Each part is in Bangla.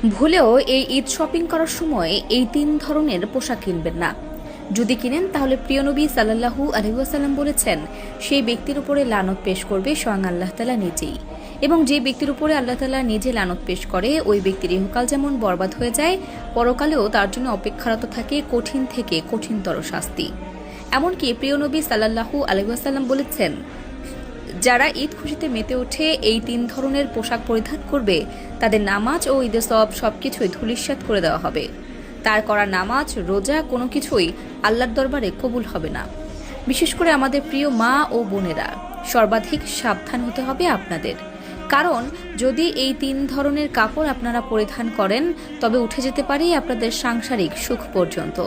ভুলেও এই ঈদ শপিং করার সময় এই ৩ ধরনের পোশাক কিনবেন না। যদি কিনেন তাহলে প্রিয় নবী সাল্লাল্লাহু আলাইহি ওয়াসাল্লাম বলেছেন, সেই ব্যক্তির উপরে লানত পেশ করবে স্বয়ং আল্লাহ তাআলা নিজেই। এবং যে ব্যক্তির উপরে আল্লাহ তাআলা নিজে লানত পেশ করে, ওই ব্যক্তির ইহকাল যেমন বরবাদ হয়ে যায়, পরকালেও তার জন্য অপেক্ষারত থাকে কঠিন থেকে কঠিনতর শাস্তি। এমনকি প্রিয় নবী সাল্লাল্লাহু আলাইহি ওয়াসাল্লাম বলেছেন, যারা ঈদ খুশিতে মেতে ওঠে এই ৩ ধরনের পোশাক পরিধান করবে, তাদের নামাজ ও ঈদের সবকিছুই ধূলিসাৎ করে দেওয়া হবে। তার করা নামাজ, রোজা কোনো কিছুই আল্লাহর দরবারে কবুল হবে না। বিশেষ করে আমাদের প্রিয় মা ও বোনেরা, সর্বাধিক সাবধান হতে হবে আপনাদের। কারণ যদি এই ৩ ধরনের কাপড় আপনারা পরিধান করেন, তবে উঠে যেতে পারে আপনাদের সাংসারিক সুখ পর্যন্ত।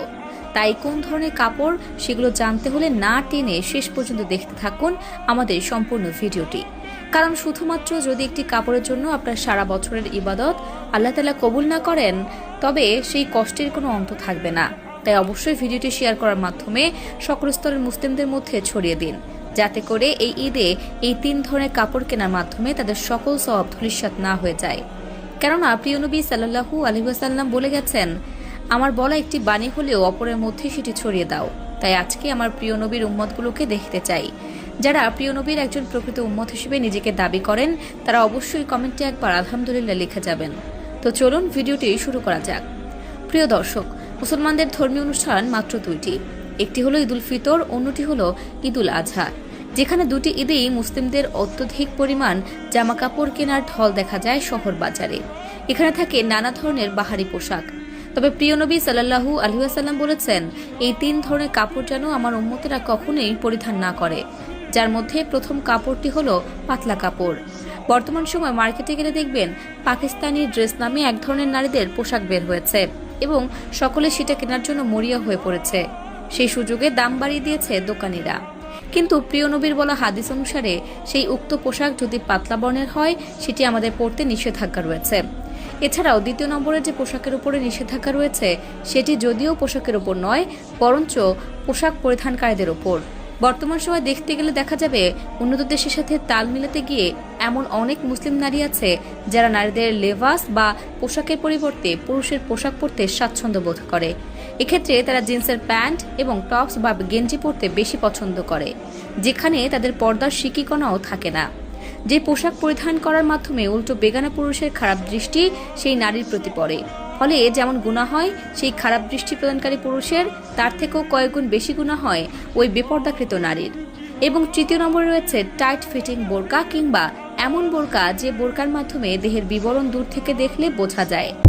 তাই কোন ধরনের কাপড় সেগুলো জানতে হলে না টেনে শেষ পর্যন্ত দেখতে থাকুন আমাদের সম্পূর্ণ ভিডিওটি। কারণ শুধুমাত্র যদি একটি কাপড়ের জন্য আপনার সারা বছরের ইবাদত আল্লাহ তাআলা কবুল না করেন, তবে সেই কষ্টের কোনো অন্ত থাকবে না। তাই অবশ্যই ভিডিওটি শেয়ার করার মাধ্যমে সকল স্তরের মুসলিমদের মধ্যে ছড়িয়ে দিন, যাতে করে এই ঈদে এই ৩ ধরনের কাপড় কেনার মাধ্যমে তাদের সকল সওয়াব ধূলিসাৎ না হয়ে যায়। কেননা প্রিয় নবী সাল্লাল্লাহু আলাইহি ওয়াসাল্লাম বলে গেছেন, আমার বলা একটি বাণী হলেও অপরের মধ্যে সেটি ছড়িয়ে দাও। তাই আজকে আমার প্রিয় নবীর উম্মতগুলোকে দেখতে চাই। যারা প্রিয় নবীর একজন প্রকৃত উম্মত হিসেবে নিজেকে দাবি করেন, তারা অবশ্যই কমেন্টে একবার আলহামদুলিল্লাহ লিখে যাবেন। তো চলুন ভিডিওটি শুরু করা যাক। প্রিয় দর্শক, মুসলমানদের ধর্মীয় অনুষ্ঠান মাত্র ২টি। একটি হলো ঈদুল ফিতর, অন্যটি হলো ঈদুল আজহা। যেখানে দুটি ঈদেই মুসলিমদের অত্যধিক পরিমাণ জামা কাপড় কেনার ঢল দেখা যায় শহর বাজারে। এখানে থাকে নানা ধরনের বাহারি পোশাক। তবে প্রিয় নবী সাল্লাল্লাহু আলাইহি ওয়াসাল্লাম বলেছেন, এই ৩ ধরনের কাপড় যেন আমার উম্মতেরা কখনোই পরিধান না করে। যার মধ্যে প্রথম কাপড়টি হলো পাতলা কাপড়। বর্তমান সময় মার্কেটে গেলে দেখবেন পাকিস্তানি ড্রেস নামে এক ধরনের নারীদের পোশাক বের হয়েছে এবং সকলে সেটা কেনার জন্য মরিয়া হয়ে পড়েছে। সেই সুযোগে দাম বাড়িয়ে দিয়েছে দোকানিরা। কিন্তু প্রিয় নবীর বলা হাদিস অনুসারে সেই উক্ত পোশাক যদি পাতলা বর্ণের হয়, সেটি আমাদের পরতে নিষেধাজ্ঞা রয়েছে। এছাড়াও দ্বিতীয় নম্বরের যে পোশাকের উপরে নিষেধাজ্ঞা রয়েছে, সেটি যদিও পোশাকের উপর নয়, বরঞ্চ পোশাক পরিধানকারীদের উপর। বর্তমান সময় দেখতে গেলে দেখা যাবে উন্নত দেশের সাথে তাল মিলাতে গিয়ে এমন অনেক মুসলিম নারী আছে যারা নারীদের লেভাস বা পোশাকের পরিবর্তে পুরুষের পোশাক পরতে স্বাচ্ছন্দ্য বোধ করে। এক্ষেত্রে তারা জিন্সের প্যান্ট এবং টপস বা গেঞ্জি পরতে বেশি পছন্দ করে, যেখানে তাদের পর্দার সিকিকণাও থাকে না। যে পোশাক পরিধান করার মাধ্যমে উল্টো বেগানা পুরুষের খারাপ দৃষ্টি সেই নারীর প্রতি পড়ে। ফলে যেমন গুনাহ হয় সেই খারাপ দৃষ্টি প্রদানকারী পুরুষের, তার থেকেও কয়েক গুণ বেশি গুনাহ হয় ওই বেপর্দাকৃত নারীর। এবং তৃতীয় নম্বরে রয়েছে টাইট ফিটিং বোরকা, কিংবা এমন বোরকা যে বোরকার মাধ্যমে দেহের বিবরণ দূর থেকে দেখলে বোঝা যায়।